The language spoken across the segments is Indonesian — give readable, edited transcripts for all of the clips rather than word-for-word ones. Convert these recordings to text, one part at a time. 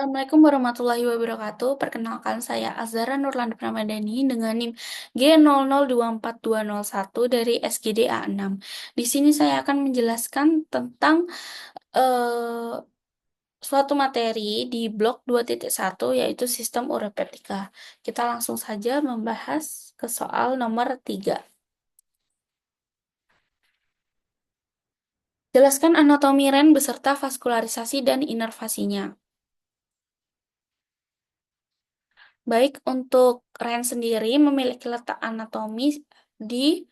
Assalamualaikum warahmatullahi wabarakatuh. Perkenalkan saya Azhara Nurlanda Pramadani dengan NIM G002421 dari SGD A6. Di sini saya akan menjelaskan tentang eh, suatu materi di blok 2.1 yaitu sistem urepetika. Kita langsung saja membahas ke soal nomor 3. Jelaskan anatomi ren beserta vaskularisasi dan inervasinya. Baik, untuk ren sendiri memiliki letak anatomis di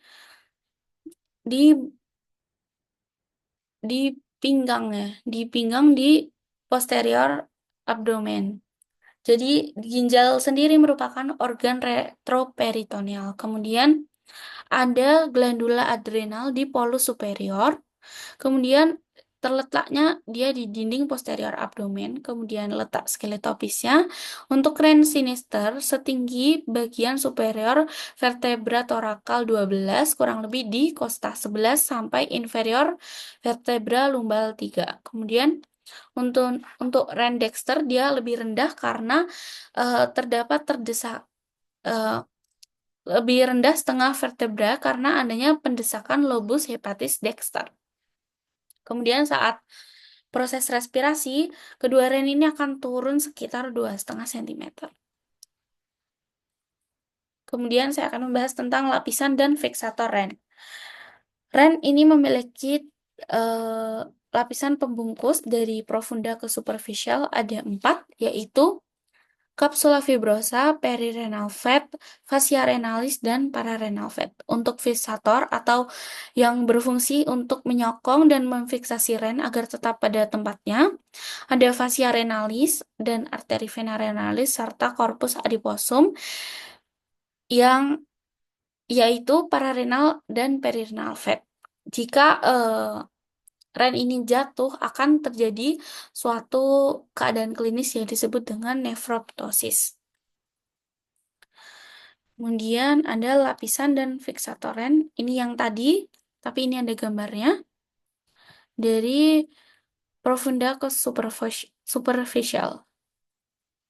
di di pinggang ya, di pinggang di posterior abdomen. Jadi ginjal sendiri merupakan organ retroperitoneal. Kemudian ada glandula adrenal di polus superior. Kemudian terletaknya dia di dinding posterior abdomen. Kemudian letak skeletopisnya untuk ren sinister setinggi bagian superior vertebra torakal 12 kurang lebih di kosta 11 sampai inferior vertebra lumbal 3. Kemudian untuk ren dexter dia lebih rendah karena terdapat terdesak eh, lebih rendah setengah vertebra karena adanya pendesakan lobus hepatis dexter. Kemudian saat proses respirasi, kedua ren ini akan turun sekitar 2,5 cm. Kemudian saya akan membahas tentang lapisan dan fiksator ren. Ren ini memiliki eh, lapisan pembungkus dari profunda ke superficial ada 4, yaitu kapsula fibrosa, perirenal fat, fascia renalis, dan pararenal fat. Untuk fiksator atau yang berfungsi untuk menyokong dan memfiksasi ren agar tetap pada tempatnya, ada fascia renalis dan arteri vena renalis serta corpus adiposum yang yaitu pararenal dan perirenal fat. Jika ren ini jatuh akan terjadi suatu keadaan klinis yang disebut dengan nefroptosis. Kemudian ada lapisan dan fiksator ren. Ini yang tadi, tapi ini ada gambarnya. Dari profunda ke superficial.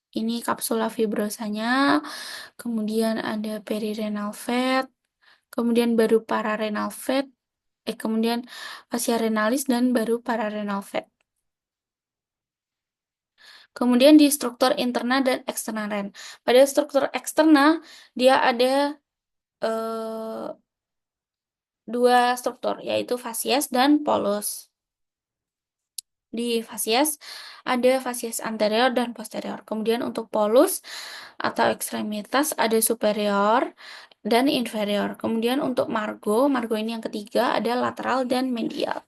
Ini kapsula fibrosanya, kemudian ada perirenal fat, kemudian baru pararenal fat, kemudian fascia renalis dan baru pararenal fat. Kemudian di struktur interna dan eksterna ren. Pada struktur eksterna dia ada eh, dua struktur, yaitu fasies dan polus. Di fasies ada fasies anterior dan posterior. Kemudian untuk polus atau ekstremitas ada superior dan inferior. Kemudian untuk margo ini yang ketiga ada lateral dan medial.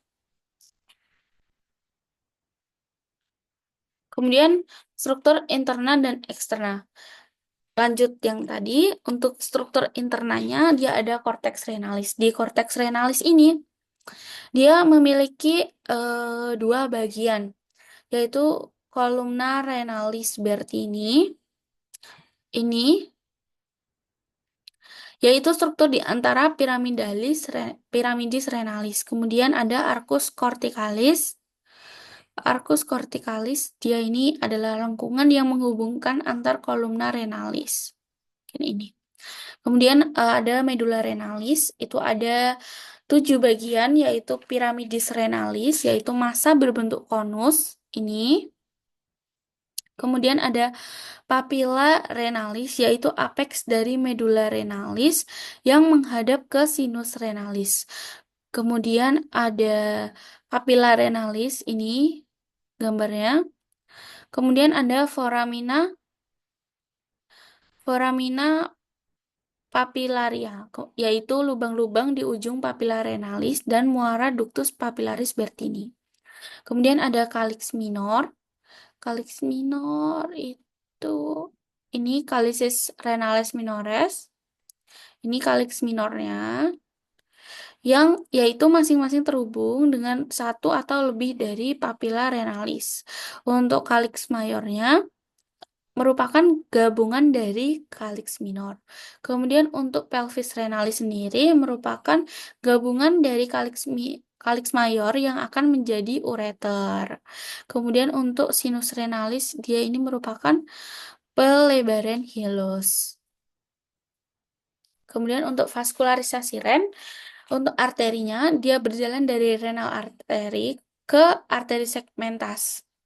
Kemudian struktur interna dan eksterna. Lanjut yang tadi, untuk struktur internanya dia ada korteks renalis. Di korteks renalis ini dia memiliki dua bagian, yaitu kolumna renalis Bertini ini, yaitu struktur di antara piramidis renalis. Kemudian ada arcus corticalis. Arcus corticalis dia ini adalah lengkungan yang menghubungkan antar kolumna renalis. Ini. Kemudian ada medulla renalis, itu ada 7 bagian, yaitu piramidis renalis, yaitu massa berbentuk konus, ini. Kemudian ada papilla renalis, yaitu apeks dari medulla renalis yang menghadap ke sinus renalis. Kemudian ada papilla renalis, ini gambarnya. Kemudian ada foramina papilaria, yaitu lubang-lubang di ujung papilla renalis dan muara ductus papillaris Bertini. Kemudian ada calyx minor. Calyx minor itu ini calycis renalis minores. Ini calyx minornya yang yaitu masing-masing terhubung dengan satu atau lebih dari papilla renalis. Untuk calyx mayornya merupakan gabungan dari calyx minor. Kemudian untuk pelvis renalis sendiri merupakan gabungan dari kalix mayor yang akan menjadi ureter. Kemudian untuk sinus renalis, dia ini merupakan pelebaran hilus. Kemudian untuk vaskularisasi ren, untuk arterinya, dia berjalan dari renal arteri ke arteri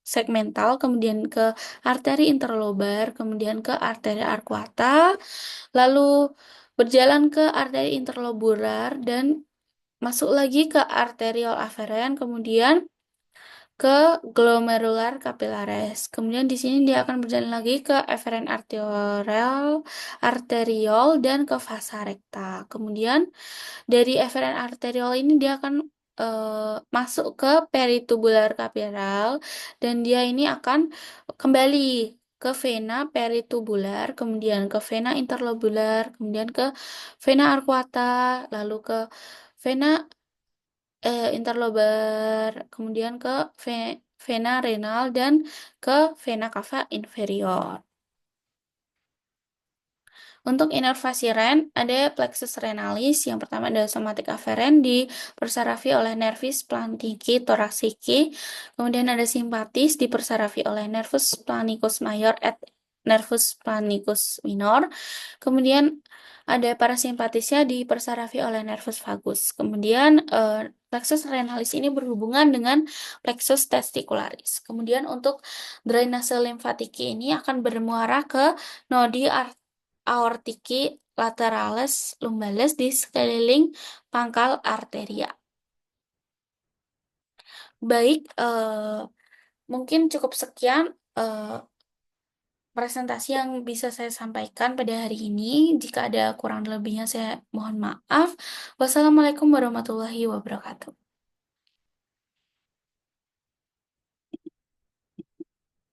segmental, kemudian ke arteri interlobar, kemudian ke arteri arcuata, lalu berjalan ke arteri interlobular dan masuk lagi ke arteriol aferen, kemudian ke glomerular capillaris. Kemudian di sini dia akan berjalan lagi ke eferen arteriol dan ke vasa recta. Kemudian dari eferen arteriol ini dia akan masuk ke peritubular kapital dan dia ini akan kembali ke vena peritubular, kemudian ke vena interlobular, kemudian ke vena arcuata, lalu ke vena interlobar, kemudian ke vena renal dan ke vena cava inferior. Untuk inervasi ren, ada plexus renalis. Yang pertama adalah somatic afferent dipersarafi oleh nervis plantiki thoracici. Kemudian ada simpatis dipersarafi oleh nervus planicus major et nervus planicus minor. Kemudian ada parasimpatisnya dipersarafi oleh nervus vagus. Kemudian plexus renalis ini berhubungan dengan plexus testicularis. Kemudian untuk drainase limfatiki ini akan bermuara ke nodi aortiki lateralis lumbalis di sekeliling pangkal arteria. Baik, mungkin cukup sekian presentasi yang bisa saya sampaikan pada hari ini. Jika ada kurang lebihnya, saya mohon maaf. Wassalamualaikum warahmatullahi wabarakatuh.